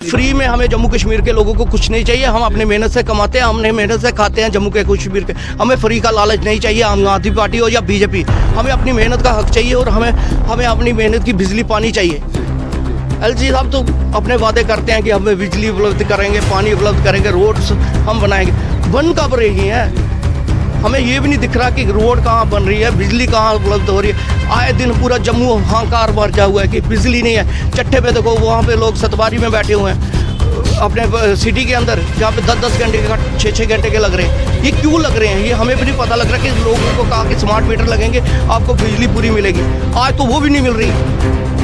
Free में हमें जम्मू कश्मीर के लोगों को कुछ नहीं चाहिए। हम अपने मेहनत से कमाते हैं, हमने मेहनत से खाते हैं जम्मू के कश्मीर के। हमें फ्री का लालच नहीं चाहिए। हम आधी पार्टी हो या बीजेपी, हमें अपनी मेहनत का हक चाहिए और हमें अपनी मेहनत की बिजली पानी चाहिए। एलजी साहब तो अपने वादे करते हैं कि हमें बिजली उपलब्ध करेंगे, पानी उपलब्ध करेंगे, रोड्स हम बनाएंगे। बन कब रही हैं? हमें ये भी नहीं दिख रहा कि रोड कहाँ बन रही है, बिजली कहाँ उपलब्ध हो रही है। आए दिन पूरा जम्मू हाहाकार मचा हुआ है कि बिजली नहीं है। चट्टे पे देखो, वहाँ पे लोग सतवारी में बैठे हुए हैं अपने सिटी के अंदर, जहाँ पे 10-10 घंटे के 6-6 घंटे के लग रहे हैं। ये क्यों लग रहे हैं? ये हमें भी नहीं पता लग रहा कि लोगों को कहा कि स्मार्ट मीटर लगेंगे, आपको बिजली पूरी मिलेगी। आज तो वो भी नहीं मिल रही।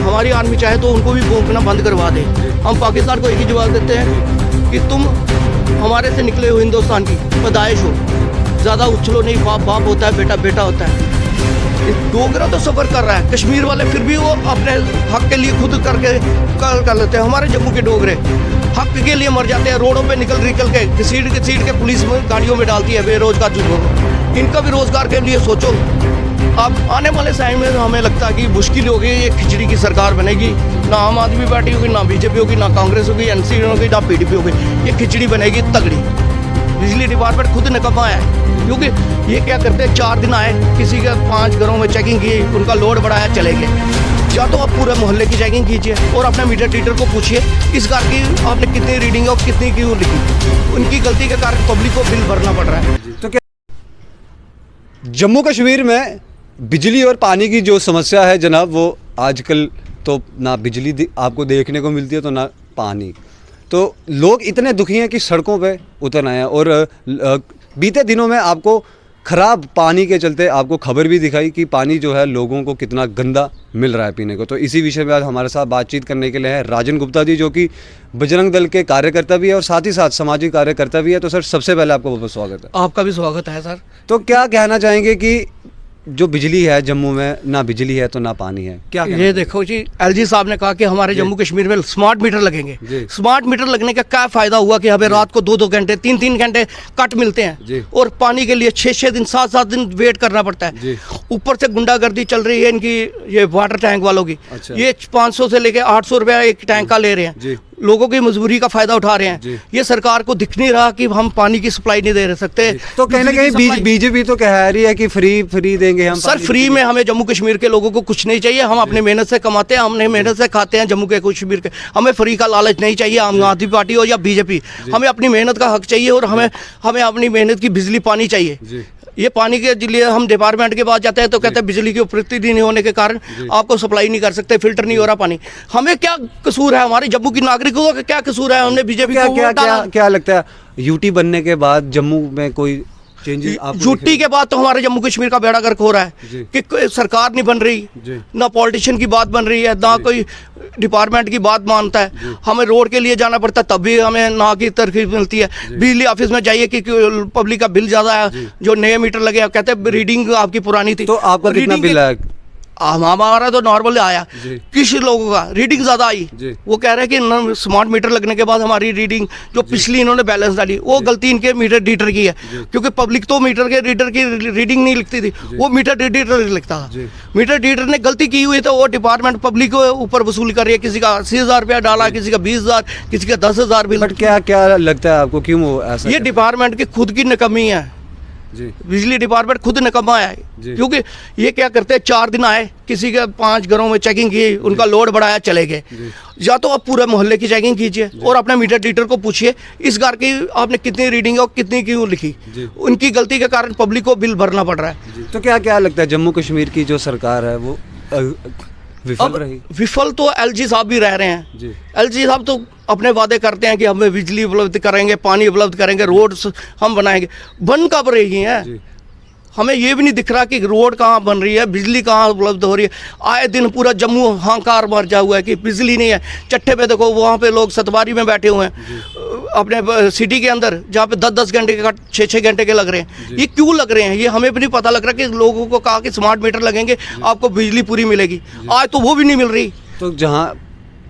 हमारी आर्मी चाहे तो उनको भी भोंकना बंद करवा दे। हम पाकिस्तान को एक ही जवाब देते हैं कि तुम हमारे से निकले हो हिंदुस्तान की पैदाइश हो, ज़्यादा उछलो नहीं। बाप बाप होता है, बेटा बेटा होता है। डोगरा तो सफ़र कर रहा है, कश्मीर वाले फिर भी वो अपने हक के लिए खुद कर लेते हैं। हमारे जम्मू के डोगरे हक के लिए मर जाते हैं, रोडों पे निकल के घसीट के पुलिस में गाड़ियों में डालती है बेरोजगार युवाओं को। इनका भी रोजगार के लिए सोचो। अब आने वाले टाइम में हमें लगता है कि मुश्किल होगी, ये खिचड़ी की सरकार बनेगी। ना आम आदमी पार्टी होगी, ना बीजेपी होगी, ना कांग्रेस होगी, एनसीपी होगी, ना पीडीपी होगी। ये खिचड़ी बनेगी तगड़ी। बिजली डिपार्टमेंट खुद निकम्मा है, क्योंकि ये क्या करते हैं, 4 दिन आए, किसी के 5 घरों में चेकिंग की, उनका लोड बढ़ाया, चले गए। या तो आप पूरे मोहल्ले की चेकिंग कीजिए और अपने मीटर रीडर को पूछिए इस घर की आपने कितनी रीडिंग और कितनी क्यों लिखी। उनकी गलती के कारण पब्लिक को बिल भरना पड़ रहा है। तो क्या जम्मू कश्मीर में बिजली और पानी की जो समस्या है जनाब, वो आजकल तो ना बिजली आपको देखने को मिलती है तो ना पानी। तो लोग इतने दुखी हैं कि सड़कों पे उतर आए हैं। और बीते दिनों में आपको ख़राब पानी के चलते आपको खबर भी दिखाई कि पानी जो है लोगों को कितना गंदा मिल रहा है पीने को। तो इसी विषय में आज हमारे साथ बातचीत करने के लिए है राजन गुप्ता जी, जो कि बजरंग दल के कार्यकर्ता भी है और साथ ही साथ सामाजिक कार्यकर्ता भी है। तो सर, सबसे पहले आपका बहुत बहुत स्वागत है। आपका भी स्वागत है सर। तो क्या कहना चाहेंगे कि जो बिजली है जम्मू में, ना बिजली है तो ना पानी है, क्या ये देखो जी, एलजी साहब ने कहा कि हमारे जम्मू कश्मीर में स्मार्ट मीटर लगेंगे। स्मार्ट मीटर लगने का क्या फायदा हुआ कि हमें रात को 2-2 घंटे 3-3 घंटे कट मिलते हैं और पानी के लिए 6-6 दिन 7-7 दिन वेट करना पड़ता है। ऊपर से गुंडागर्दी चल रही है इनकी, ये वाटर टैंक वालों की। ये 500 से लेके 800 रुपया एक टैंक का ले रहे हैं। लोगों की मजबूरी का फायदा उठा रहे हैं। ये सरकार को दिख नहीं रहा कि हम पानी की सप्लाई नहीं दे सकते। तो कहीं ना कहीं बीजेपी तो कह रही है कि फ्री देंगे हम। सर, फ्री में हमें जम्मू कश्मीर के लोगों को कुछ नहीं चाहिए। हम अपने मेहनत से कमाते हैं, हमने मेहनत से खाते हैं जम्मू के कश्मीर के। हमें फ्री का लालच नहीं चाहिए। हम आधी पार्टी हो या बीजेपी, हमें अपनी मेहनत का हक चाहिए और हमें अपनी मेहनत की बिजली पानी चाहिए। ये पानी के लिए हम डिपार्टमेंट के पास जाते हैं तो कहते हैं बिजली की उपलब्धि नहीं होने के कारण आपको सप्लाई नहीं कर सकते, फिल्टर नहीं हो रहा पानी। हमें क्या कसूर है? हमारे जम्मू की नागरिकों का क्या कसूर है? हमने बीजेपी को क्या लगता है यूटी बनने के बाद जम्मू में कोई चेंजेस? यूटी के बाद तो हमारे जम्मू कश्मीर का बेड़ा गर्क हो रहा है कि सरकार नहीं बन रही, ना पॉलिटिशियन की बात बन रही है, ना कोई डिपार्टमेंट की बात मानता है। हमें रोड के लिए जाना पड़ता है, तब भी हमें ना की तरकीब मिलती है। बिजली ऑफिस में जाइए कि पब्लिक का बिल ज़्यादा है, जो नए मीटर लगे कहते हैं रीडिंग आपकी पुरानी थी। तो आपका कितना बिल है? हमारा तो नॉर्मल आया। किस लोगों का रीडिंग ज़्यादा आई, वो कह रहे हैं कि स्मार्ट मीटर लगने के बाद हमारी रीडिंग जो पिछली इन्होंने बैलेंस डाली, वो गलती इनके मीटर रीडर की है। क्योंकि पब्लिक तो मीटर के रीडर की रीडिंग नहीं लिखती थी, वो मीटर रीडर लिखता था। मीटर रीडर ने गलती की हुई तो वो डिपार्टमेंट पब्लिक को ऊपर वसूल कर रही है। किसी का 80,000 रुपया डाला, किसी का 20,000, किसी का 10,000 बिल। बट क्या लगता है आपको, क्यों ऐसा? ये डिपार्टमेंट की खुद की नाकामी है। बिजली डिपार्टमेंट खुद निकम्मा है, क्योंकि ये क्या करते हैं, 4 दिन आए, किसी के 5 घरों में चेकिंग की, उनका लोड बढ़ाया, चले गए। या तो आप पूरे मोहल्ले की चेकिंग कीजिए और अपने मीटर रीडर को पूछिए इस घर की आपने कितनी रीडिंग और कितनी क्यों लिखी। उनकी गलती के कारण पब्लिक को बिल भरना पड़ रहा है। तो क्या लगता है जम्मू कश्मीर की जो सरकार है वो विफल तो एलजी साहब भी रह रहे हैं। एलजी साहब तो अपने वादे करते हैं कि हमें बिजली उपलब्ध करेंगे, पानी उपलब्ध करेंगे, रोड्स हम बनाएंगे। बन कब रही हैं? हमें ये भी नहीं दिख रहा कि रोड कहाँ बन रही है, बिजली कहाँ उपलब्ध हो रही है। आए दिन पूरा जम्मू हाहाकार मचा हुआ है कि बिजली नहीं है। चट्टे पे देखो, वहाँ पे लोग सतवारी में बैठे हुए हैं अपने सिटी के अंदर, जहाँ पे 10-10 घंटे के 6-6 घंटे के लग रहे हैं। ये क्यों लग रहे हैं? ये हमें भी नहीं पता लग रहा कि लोगों को कहा कि स्मार्ट मीटर लगेंगे, आपको बिजली पूरी मिलेगी। आज तो वो भी नहीं मिल रही। तो जहाँ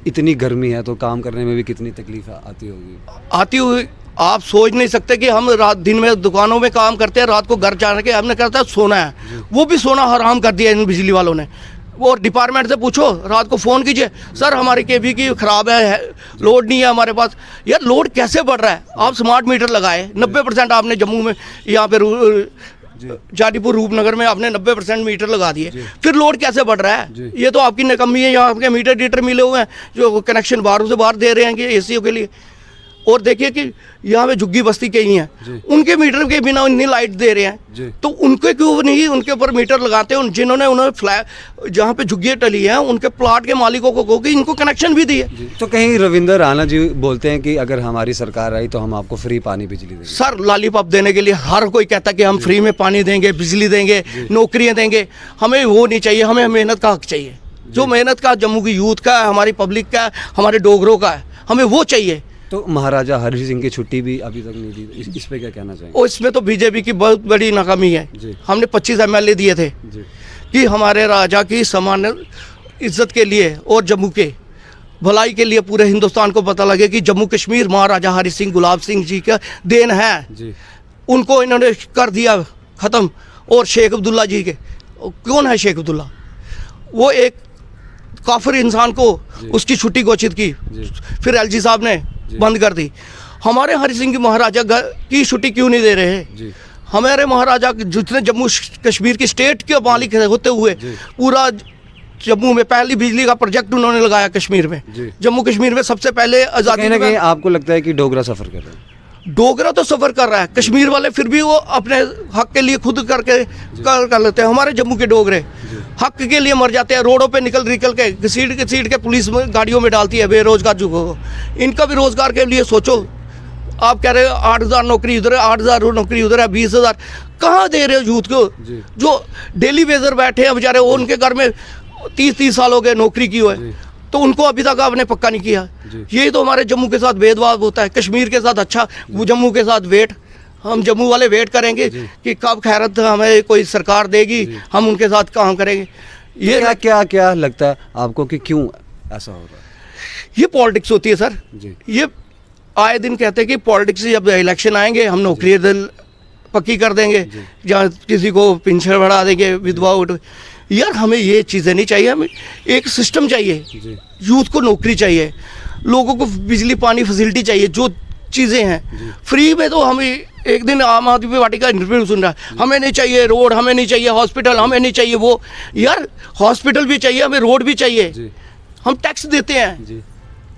इतनी गर्मी है तो काम करने में भी कितनी तकलीफ आती होगी? आप सोच नहीं सकते कि हम रात दिन में दुकानों में काम करते हैं, रात को घर जाने के हमने कहता है सोना है, वो भी सोना हराम कर दिया इन बिजली वालों ने। और डिपार्टमेंट से पूछो, रात को फ़ोन कीजिए, सर हमारी केबी की ख़राब है, लोड नहीं है हमारे पास। यार लोड कैसे बढ़ रहा है? आप स्मार्ट मीटर लगाए, 90% आपने जम्मू में, यहाँ पे जादीपुर रूपनगर में आपने 90% मीटर लगा दिए, फिर लोड कैसे बढ़ रहा है? ये तो आपकी नाकामी है। यहाँ आपके मीटर डीटर मिले हुए हैं जो कनेक्शन बाहरों से बाहर दे रहे हैं कि एसीओ के लिए। और देखिए कि यहाँ पे झुग्गी बस्ती के ही हैं, उनके मीटर के बिना इतनी लाइट दे रहे हैं, तो उनके क्यों नहीं उनके ऊपर मीटर लगाते हैं? जिन्होंने उन्हें फ्लैट जहाँ पे झुग्गियाँ टली हैं उनके प्लाट के मालिकों को कहो कि इनको कनेक्शन भी दिए। तो कहीं रविंदर राणा जी बोलते हैं कि अगर हमारी सरकार आई तो हम आपको फ्री पानी बिजली देंगे। सर लॉलीपॉप देने के लिए हर कोई कहता है कि हम फ्री में पानी देंगे, बिजली देंगे, नौकरियाँ देंगे। हमें वो नहीं चाहिए, हमें मेहनत का हक चाहिए। जो मेहनत का जम्मू की यूथ का है, हमारी पब्लिक का है, हमारे डोगरों का है, हमें वो चाहिए। तो महाराजा हरि सिंह की छुट्टी भी अभी तक नहीं दी, इस पे क्या कहना चाहेंगे? और इसमें तो बीजेपी की बहुत बड़ी नाकामी है। हमने 25 MLA दिए थे कि हमारे राजा की समान इज्जत के लिए और जम्मू के भलाई के लिए पूरे हिंदुस्तान को पता लगे कि जम्मू कश्मीर महाराजा हरि सिंह गुलाब सिंह जी का देन है। उनको इन्होंने कर दिया ख़त्म। और शेख अब्दुल्ला जी के, कौन है शेख अब्दुल्ला? वो एक काफिर इंसान को उसकी छुट्टी घोषित की, फिर एलजी साहब ने बंद कर दी। हमारे हरि सिंह की महाराजा की छुट्टी क्यों नहीं दे रहे हैं? हमारे महाराजा जितने जम्मू कश्मीर की स्टेट के मालिक होते हुए पूरा जम्मू में पहली बिजली का प्रोजेक्ट उन्होंने लगाया कश्मीर में। जम्मू कश्मीर में सबसे पहले आज़ादी। कहीं ना कहीं आपको लगता है कि डोगरा सफ़र कर रहे हैं? डोगरा तो सफ़र कर रहा है, कश्मीर वाले फिर भी वो अपने हक के लिए खुद करके कर लेते हैं। हमारे जम्मू के डोगरे हक के लिए मर जाते हैं, रोडों पे निकल के घसीट के पुलिस में गाड़ियों में डालती है बेरोजगार युवकों को। इनका भी रोजगार के लिए सोचो। आप कह रहे हो 8,000 नौकरी उधर है, 8,000 नौकरी उधर है, 20,000 कहाँ दे रहे हो यूथ को? जो डेली बेजर बैठे हैं बेचारे, वो उनके घर में 30 साल हो गए नौकरी की हुए, तो उनको अभी तक आपने पक्का नहीं किया। यही तो हमारे जम्मू के साथ भेदभाव होता है। कश्मीर के साथ अच्छा, वो जम्मू के साथ वेट। हम जम्मू वाले वेट करेंगे कि कब खैरत हमें कोई सरकार देगी, हम उनके साथ काम करेंगे। ये क्या क्या क्या लगता है आपको कि क्यों ऐसा हो रहा है? ये पॉलिटिक्स होती है सर। ये आए दिन कहते हैं कि पॉलिटिक्स से जब इलेक्शन आएंगे हम नौकरी पक्की कर देंगे, जहाँ किसी को पेंशन बढ़ा देंगे, विधवा। यार हमें ये चीज़ें नहीं चाहिए, हमें एक सिस्टम चाहिए। यूथ को नौकरी चाहिए, लोगों को बिजली पानी फैसिलिटी चाहिए। जो चीज़ें हैं फ्री में, तो हमें एक दिन आम आदमी पार्टी का इंटरव्यू सुन रहा है, हमें नहीं चाहिए रोड, हमें नहीं चाहिए हॉस्पिटल, हमें नहीं चाहिए वो। यार हॉस्पिटल भी चाहिए, हमें रोड भी चाहिए। हम टैक्स देते हैं,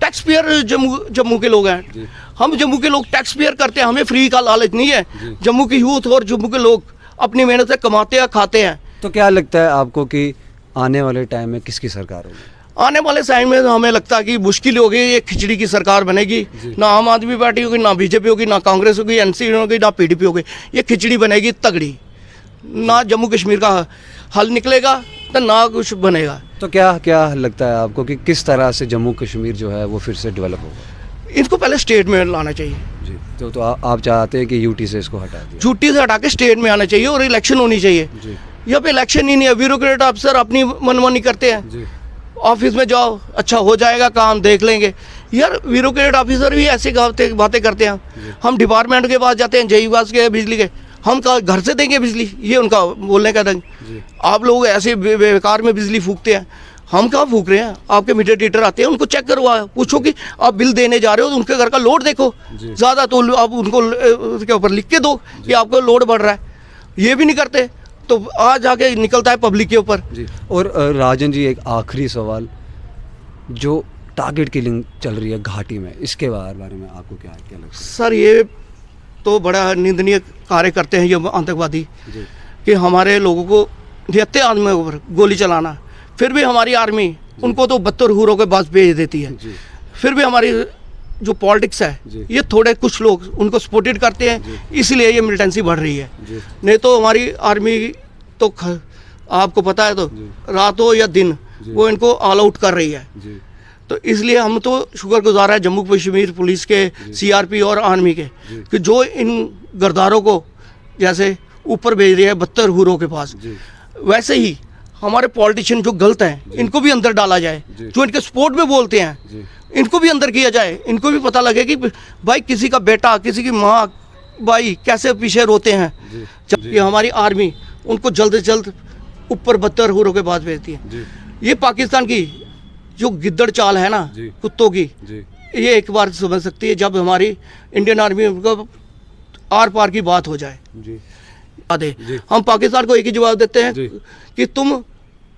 टैक्स पेयर जम्मू के लोग हैं। हम जम्मू के लोग टैक्स पेयर करते हैं, हमें फ्री का लालच नहीं है। जम्मू की यूथ और जम्मू के लोग अपनी मेहनत से कमाते हैं, खाते हैं। तो क्या लगता है आपको कि आने वाले टाइम में किसकी सरकार होगी? आने वाले टाइम में हमें लगता है कि मुश्किल होगी, ये खिचड़ी की सरकार बनेगी। ना आम आदमी पार्टी होगी, ना बीजेपी होगी, ना कांग्रेस होगी, एनसीपी होगी, ना पीडीपी होगी। ये खिचड़ी बनेगी तगड़ी। ना जम्मू कश्मीर का हल निकलेगा, तो ना कुछ बनेगा। तो क्या क्या लगता है आपको कि किस तरह से जम्मू कश्मीर जो है वो फिर से डेवलप होगा? इनको पहले स्टेट में लाना चाहिए। तो आप चाहते हैं कि यूटी से इसको हटा दिया? यूटी से हटा के स्टेट में आना चाहिए और इलेक्शन होनी चाहिए। यहाँ पे इलेक्शन ही नहीं है, ब्यूरोक्रेट अफसर अपनी मनमानी करते हैं। ऑफिस में जाओ, अच्छा हो जाएगा काम, देख लेंगे। यार ब्यूरोक्रेट ऑफिसर भी ऐसी बातें करते हैं। हम डिपार्टमेंट के पास जाते हैं, जेईवास के, बिजली के, हम घर से देंगे बिजली, ये उनका बोलने का ढंग। आप लोग ऐसे बेकार में बिजली फूकते हैं, हम कहाँ फूक रहे हैं? आपके मीटर टीटर आते हैं, उनको चेक करवा, पूछो कि आप बिल देने जा रहे हो तो उनके घर का लोड देखो ज़्यादा, तो आप उनको उसके ऊपर लिख के दो कि आपको लोड बढ़ रहा है। ये भी नहीं करते, तो आज जाके निकलता है पब्लिक के ऊपर। और राजन जी, एक आखिरी सवाल, जो टारगेट किलिंग चल रही है घाटी में, इसके बारे में आपको क्या लगता है? सर ये तो बड़ा निंदनीय कार्य करते हैं ये आतंकवादी, कि हमारे लोगों को निहत्ते आदमियों के ऊपर गोली चलाना। फिर भी हमारी आर्मी उनको तो 72 हूरों के पास भेज देती है। फिर भी हमारी जो पॉलिटिक्स है, ये थोड़े कुछ लोग उनको सपोर्टेड करते हैं, इसलिए ये मिलिटेंसी बढ़ रही है। नहीं तो हमारी आर्मी तो आपको पता है, तो रात हो या दिन वो इनको ऑल आउट कर रही है। तो इसलिए हम तो शुक्रगुजार है जम्मू कश्मीर पुलिस के, सीआरपी और आर्मी के, कि जो इन गरदारों को जैसे ऊपर भेज रही है 72 हूरों के पास, वैसे ही हमारे पॉलिटिशियन जो गलत हैं इनको भी अंदर डाला जाए। जो इनके सपोर्ट में बोलते हैं इनको भी अंदर किया जाए। इनको भी पता लगे कि भाई किसी का बेटा, किसी की माँ, भाई कैसे पीछे रोते हैं, जबकि हमारी आर्मी उनको जल्द से जल्द ऊपर 72 हूरों के पास भेजती है। ये पाकिस्तान की जो गिद्दड़ चाल है ना जी। कुत्तों की, जी ये एक बार समझ सकती है जब हमारी इंडियन आर्मी को आर पार की बात हो जाए। जी दे जी। हम पाकिस्तान को एक ही जवाब देते हैं जी। कि तुम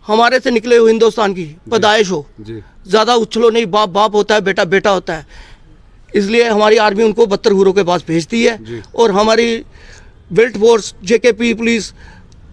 हमारे से निकले हो, हिंदुस्तान की पैदाइश हो, जी ज़्यादा उछलो नहीं, बाप बाप होता है, बेटा बेटा होता है। इसलिए हमारी आर्मी उनको 72 हुरों के पास भेजती है जी। और हमारी बेल्ट फोर्स JKP पुलिस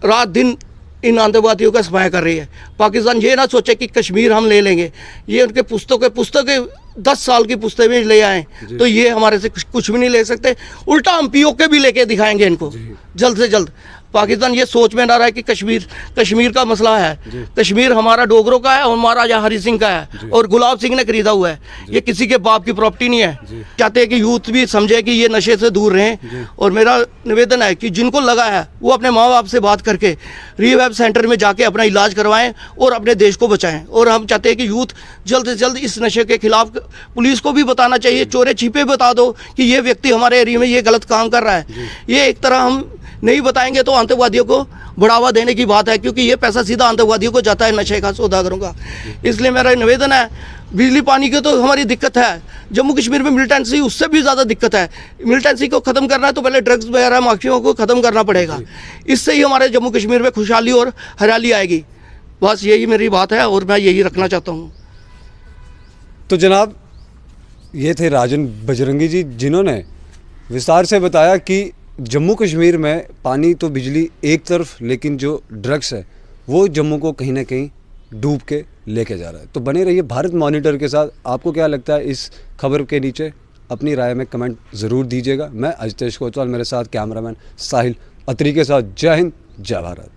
रात दिन इन आतंकवादियों का सफाया कर रही है। पाकिस्तान ये ना सोचे कि कश्मीर हम ले लेंगे, ये उनके पुस्तकें 10 साल की पुस्तकें ले आए तो ये हमारे से कुछ भी नहीं ले सकते। उल्टा हम POK भी लेके दिखाएंगे इनको जल्द से जल्द। पाकिस्तान ये सोच में ना रहा है कि कश्मीर का मसला है। कश्मीर हमारा डोगरों का है और महाराजा हरि सिंह का है और गुलाब सिंह ने खरीदा हुआ है। ये किसी के बाप की प्रॉपर्टी नहीं है। चाहते हैं कि यूथ भी समझे कि ये नशे से दूर रहें। और मेरा निवेदन है कि जिनको लगा है वो अपने माँ बाप से बात करके रिहैब सेंटर में जाके अपना इलाज करवाएं और अपने देश को बचाएं। और हम चाहते हैं कि यूथ जल्द से जल्द इस नशे के खिलाफ पुलिस को भी बताना चाहिए, चोरे छिपे बता दो कि ये व्यक्ति हमारे एरिया में ये गलत काम कर रहा है। ये एक तरह हम नहीं बताएंगे तो आतंकवादियों को बढ़ावा देने की बात है, क्योंकि ये पैसा सीधा आतंकवादियों को जाता है, नशे का सौदागरों का। इसलिए मेरा निवेदन है, बिजली पानी की तो हमारी दिक्कत है, जम्मू कश्मीर में मिलिटेंसी उससे भी ज़्यादा दिक्कत है। मिलिटेंसी को ख़त्म करना है तो पहले ड्रग्स वगैरह माफियाओं को ख़त्म करना पड़ेगा। इससे ही हमारे जम्मू कश्मीर में खुशहाली और हरियाली आएगी। बस यही मेरी बात है और मैं यही रखना चाहता हूँ। तो जनाब, ये थे राजन बजरंगी जी, जिन्होंने विस्तार से बताया कि जम्मू कश्मीर में पानी तो बिजली एक तरफ, लेकिन जो ड्रग्स है वो जम्मू को कहीं ना कहीं डूब के लेके जा रहा है। तो बने रहिए भारत मॉनिटर के साथ। आपको क्या लगता है इस खबर के नीचे अपनी राय में कमेंट ज़रूर दीजिएगा। मैं अजितेश कोतवाल, मेरे साथ कैमरामैन साहिल अत्री के साथ। जय हिंद, जय भारत।